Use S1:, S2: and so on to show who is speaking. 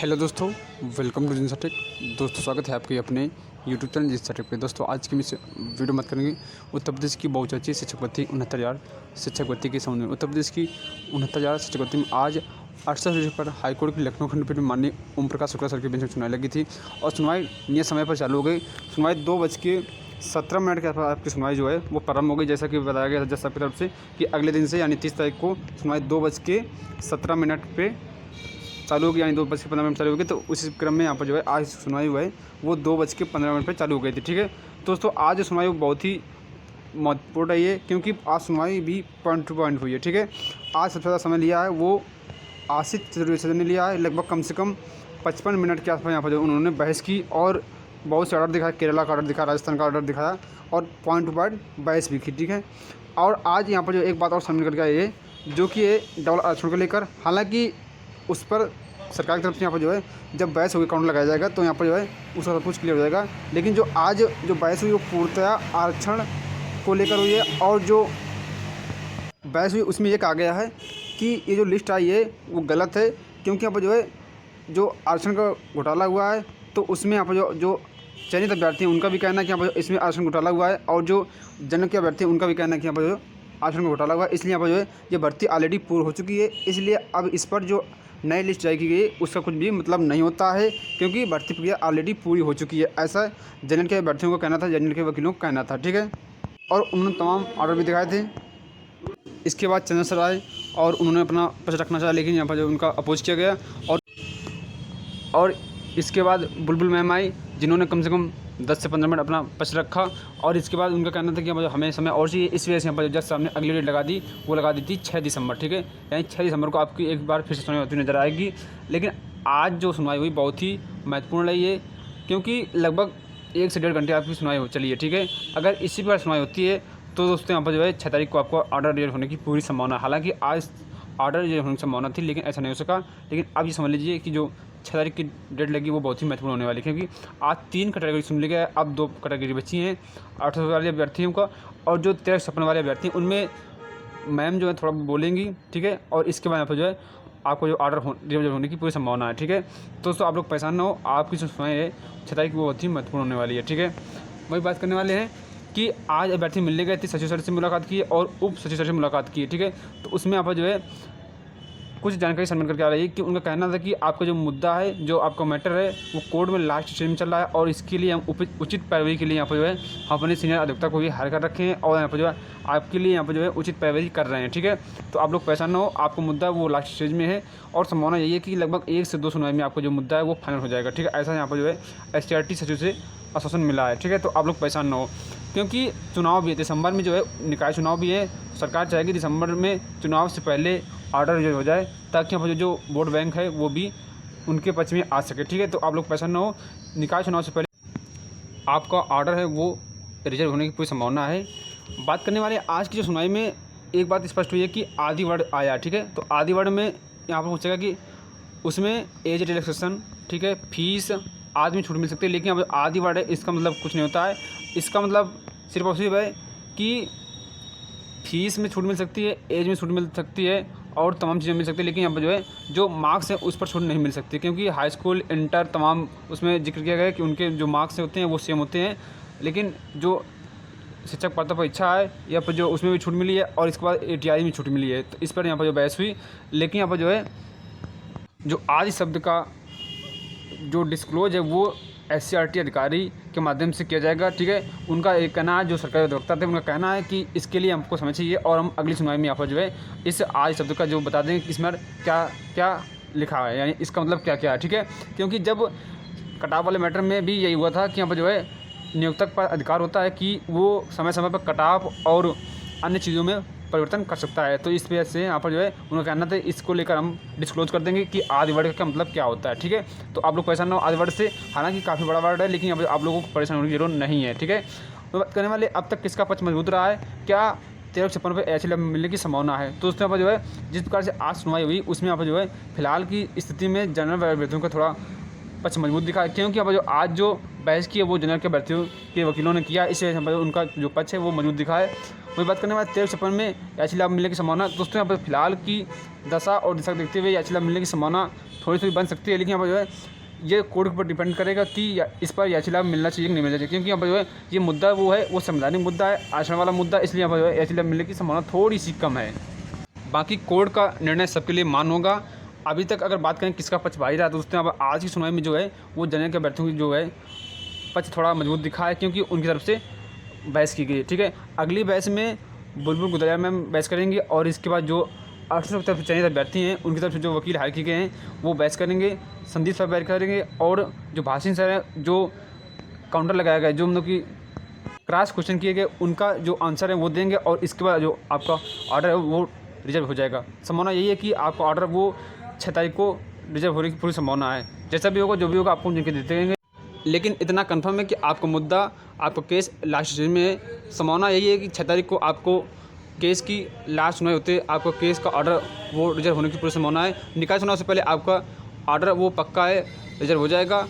S1: Hello दोस्तों, welcome to जिनसा take. दोस्तों स्वागत है आपके अपने यूट्यूब चैनल जिनसा टेक पे। दोस्तों आज की वीडियो मत करेंगे उत्तर प्रदेश की बहुचर्चित शिक्षक भर्ती 69,000 शिक्षक भर्ती के संबंध में। उत्तर प्रदेश की 69,000 शिक्षक भर्ती में आज 68 विषय पर हाईकोर्ट की लखनऊ खंडपीठ में माननीय ओम प्रकाश शुक्ला सर की बेंच में सुनवाई लगी थी और सुनवाई नियत समय पर चालू हो गई। सुनवाई 2:17 के आसपास आपकी सुनवाई जो है वो प्रारंभ हो गई। जैसा कि बताया गया था जज साहब की तरफ से कि अगले दिन से यानी 30 तारीख को सुनवाई 2:17 पे चालू होगी, यानी 2:15 चालू होगी। तो उसी क्रम में यहाँ पर जो है आज सुनवाई हुआ है वो 2:15 पे चालू हो गई थी। ठीक है दोस्तों, आज सुनवाई बहुत ही महत्वपूर्ण है ये, क्योंकि आज सुनवाई भी पॉइंट टू पॉइंट हुई है। ठीक है, आज सबसे ज़्यादा समय लिया है वो आशिष चतुर्वेदी ने लिया है। लगभग कम से कम 55 मिनट के आसपास यहाँ पर जो उन्होंने बहस की और बहुत से ऑर्डर दिखाया। केरला का ऑर्डर दिखाया, राजस्थान का ऑर्डर दिखाया और पॉइंट टू पॉइंट बहस भी की। ठीक है, और आज यहाँ पर जो एक बात और सामने निकल के आई है जो कि ये डबल आरक्षण को लेकर, हालांकि उस पर सरकार की तरफ से यहाँ पर जो है जब बहस होगी काउंटर लगाया जाएगा तो यहाँ पर जो है उसका सब कुछ क्लियर हो जाएगा। लेकिन जो आज जो बहस हुई वो पूर्णतया आरक्षण को लेकर हुई है और जो बहस हुई उसमें ये कहा गया है कि ये जो लिस्ट आई है वो गलत है, क्योंकि यहाँ पर जो है जो आरक्षण का घोटाला हुआ है तो उसमें यहाँ पर जो चयनित अभ्यर्थी हैं उनका भी कहना है कि यहाँ पर इसमें आरक्षण घोटाला हुआ है और जो जनक के अभ्यर्थी हैं उनका भी कहना है कि यहाँ पर जो आरक्षण का घोटाला हुआ है। इसलिए यहाँ पर जो है ये भर्ती ऑलरेडी पूर्ण हो चुकी है, इसलिए अब इस पर जो नई लिस्ट जारी की गई उसका कुछ भी मतलब नहीं होता है, क्योंकि भर्ती प्रक्रिया ऑलरेडी पूरी हो चुकी है। ऐसा जनरल के अभ्यर्थियों को कहना था, जनरल के वकीलों को कहना था। ठीक है, और उन्होंने तमाम ऑर्डर भी दिखाए थे। इसके बाद चंद्र सर आए और उन्होंने अपना पक्ष रखना चाहा, लेकिन यहाँ पर जो उनका अपोज किया गया। और इसके बाद बुलबुल मैम आई जिन्होंने कम से कम 10 से 15 मिनट अपना पक्ष रखा और इसके बाद उनका कहना था कि हमें समय और चाहिए। इस वजह से यहाँ पर जज साहब ने अगली डेट लगा दी, वो लगा दी थी 6 दिसंबर। ठीक है, यानी 6 दिसंबर को आपकी एक बार फिर से सुनवाई होती नजर आएगी। लेकिन आज जो सुनवाई हुई बहुत ही महत्वपूर्ण रही है, क्योंकि लगभग 1 से 1.5 घंटे आपकी सुनवाई चली है। ठीक है, अगर इसी पर सुनवाई होती है तो दोस्तों यहाँ पर जो है 6 तारीख को आपको ऑर्डर रिजल्ट होने की पूरी संभावना। हालांकि आज ऑर्डर रिजल्ट होने की संभावना थी लेकिन ऐसा नहीं हो सका। लेकिन अब ये समझ लीजिए कि जो 6 तारीख की डेट लगी वो बहुत ही महत्वपूर्ण होने वाली है, क्योंकि आज 3 कैटेगरी सुन ली गया, अब 2 कैटेगरी बची हैं 800 वाले अभ्यर्थियों का और जो 1356 वाले अभ्यर्थी हैं उनमें मैम जो है थोड़ा बोलेंगी। ठीक है, और इसके बाद यहाँ पर जो है आपको जो ऑर्डर रिजल्ट होने की पूरी संभावना है। ठीक है दोस्तों, आप लोग परेशान ना हो, आपकी जो सुनवाई है 6 तारीख वो बहुत ही महत्वपूर्ण होने वाली है। ठीक है, वही बात करने वाले हैं कि आज अभ्यर्थी मिलने गए थे, सचिव सर से मुलाकात की और उप सचिव सर से मुलाकात की। ठीक है, तो उसमें यहाँ पर जो है कुछ जानकारी सामने करके आ रही है कि उनका कहना था कि आपका जो मुद्दा है, जो आपका मैटर है वो कोर्ट में लास्ट स्टेज में चल रहा है और इसके लिए हम उचित पैरवी के लिए यहाँ पर जो है हम अपने सीनियर अधिवक्ता को भी हायर कर रखे हैं और यहाँ पर जो है आपके लिए यहाँ पर जो है उचित पैरवी कर रहे हैं। ठीक है, तो आप लोग परेशान ना हो, आपका मुद्दा वो लास्ट स्टेज में है और संभावना यही है कि लगभग 1 से 2 सुनवाई में आपका जो मुद्दा है वो फाइनल हो जाएगा। ठीक है, ऐसा यहाँ पर जो है STRT सचिव से आश्वासन मिला है। ठीक है, तो आप लोग परेशान ना हो, क्योंकि चुनाव भी है दिसंबर में, जो है निकाय चुनाव भी है। सरकार चाहेगी दिसंबर में चुनाव से पहले ऑर्डर रिजल्ट हो जाए ताकि यहाँ पर जो वोट बैंक है वो भी उनके पक्ष में आ सके। ठीक है, तो आप लोग परेशान ना हो, निकाय चुनाव से पहले आपका ऑर्डर है वो रिजल्ट होने की पूरी संभावना है। बात करने वाले आज की जो सुनवाई में एक बात स्पष्ट हुई है कि आदि वर्ड आया। ठीक है, तो आदि वर्ड में यहाँ पर पूछेगा कि उसमें एज रिलैक्सेशन, ठीक है, फीस आदमी छूट मिल सकती है। लेकिन अब आदि वर्ड है, इसका मतलब कुछ नहीं होता है। इसका मतलब सिर्फ और सिर्फ है कि फीस में छूट मिल सकती है, एज में छूट मिल सकती है और तमाम चीज़ें मिल सकती है। लेकिन यहाँ पर जो है जो मार्क्स है उस पर छूट नहीं मिल सकती, क्योंकि हाई स्कूल इंटर तमाम उसमें जिक्र किया गया है कि उनके जो मार्क्स होते हैं वो सेम होते हैं। लेकिन जो शिक्षक पात्रता परीक्षा है यहाँ पर जो उसमें भी छूट मिली है और इसके बाद ATI में छूट मिली है। तो इस पर यहाँ पर जो बहस हुई, लेकिन यहाँ पर जो है जो आदि शब्द का जो डिस्क्लोज है वो SCRT अधिकारी के माध्यम से किया जाएगा। ठीक है, उनका एक कहना है, जो सरकारी अधिवक्ता थे उनका कहना है कि इसके लिए हमको समय चाहिए और हम अगली सुनवाई में यहाँ पर जो है इस आदि शब्द का जो बता देंगे कि इसमें क्या क्या लिखा है, यानी इसका मतलब क्या क्या है। ठीक है, क्योंकि जब कटाव वाले मैटर में भी यही हुआ था कि यहाँ पर जो है नियोक्ता का अधिकार होता है कि वो समय समय पर कटाव और अन्य चीज़ों में परिवर्तन कर सकता है। तो इस वजह से यहाँ पर जो है उनका कहना था इसको लेकर हम डिस्क्लोज कर देंगे कि आदि वर्ड का मतलब क्या होता है। ठीक है, तो आप लोग परेशान ना हो आदि वर्ड से, हालांकि काफ़ी बड़ा वर्ड है लेकिन यहाँ पर आप लोगों को परेशान होने की जरूरत नहीं है। ठीक है, तो बात करने वाले अब तक किसका पक्ष मजबूत रहा है, क्या 1356 पर HL मिलने की संभावना है। तो दोस्तों यहाँ पर जो है जिस प्रकार से आज सुनवाई हुई उसमें यहाँ पर जो है फिलहाल की स्थिति में जनरल अभ्यर्थियों का थोड़ा पक्ष मजबूत दिखा, क्योंकि यहाँ पर जो आज जो बहस की है वो जनरल के अभ्यर्थियों के वकीलों ने किया, इस वजह से उनका जो पक्ष है वो मजबूत दिखा है। वही बात करने वाले 1356 में HL मिलने की संभावना दोस्तों यहाँ पर फिलहाल की दशा और दिशा देखते हुए HL मिलने की संभावना थोड़ी सी बन सकती है, लेकिन यहाँ पर जो है ये कोर्ट के ऊपर डिपेंड करेगा कि इस पर याचिका मिलना चाहिए कि नहीं मिलना चाहिए, क्योंकि यहाँ पर जो है ये मुद्दा वो है, वो संवैधानिक मुद्दा है, आचरण वाला मुद्दा, इसलिए यहाँ पर जो है याचिका मिलने की संभावना थोड़ी सी कम है। बाकी कोर्ट का निर्णय सबके लिए मान होगा। अभी तक अगर बात करें किसका पक्ष भारी रहा, तो दोस्तों अब आज की सुनवाई में जो है वो जनरल के अभ्यर्थियों की जो है पक्ष थोड़ा मजबूत दिखा है, क्योंकि उनकी तरफ से बहस की गई है। ठीक है, अगली बहस में बुलबुल गुदरिया मैम बहस करेंगे, और इसके बाद जो अफसरों की तरफ से चयनित अभ्यर्थी हैं उनकी तरफ से जो वकील हायर किए गए हैं वो बहस करेंगे, संदीप सर बहस करेंगे, और जो भाषण सर है जो काउंटर लगाया गया है, जो मतलब कि क्रॉस क्वेश्चन किए गए, उनका जो आंसर है वो देंगे, और इसके बाद जो आपका ऑर्डर है वो रिजर्व हो जाएगा। संभावना यही है कि आपका ऑर्डर वो 6 तारीख को रिजर्व होने की पूरी संभावना है। जैसा भी होगा, जो भी होगा, आपको जिनके देते रहेंगे, लेकिन इतना कंफर्म है कि आपका मुद्दा, आपका केस लास्ट स्टेज में है। संभावना यही है कि 6 तारीख को आपको केस की लास्ट सुनवाई होते आपको केस का ऑर्डर वो रिजर्व होने की पूरी संभावना है। निकाय चुनाव से पहले आपका ऑर्डर वो पक्का है, रिजर्व हो जाएगा।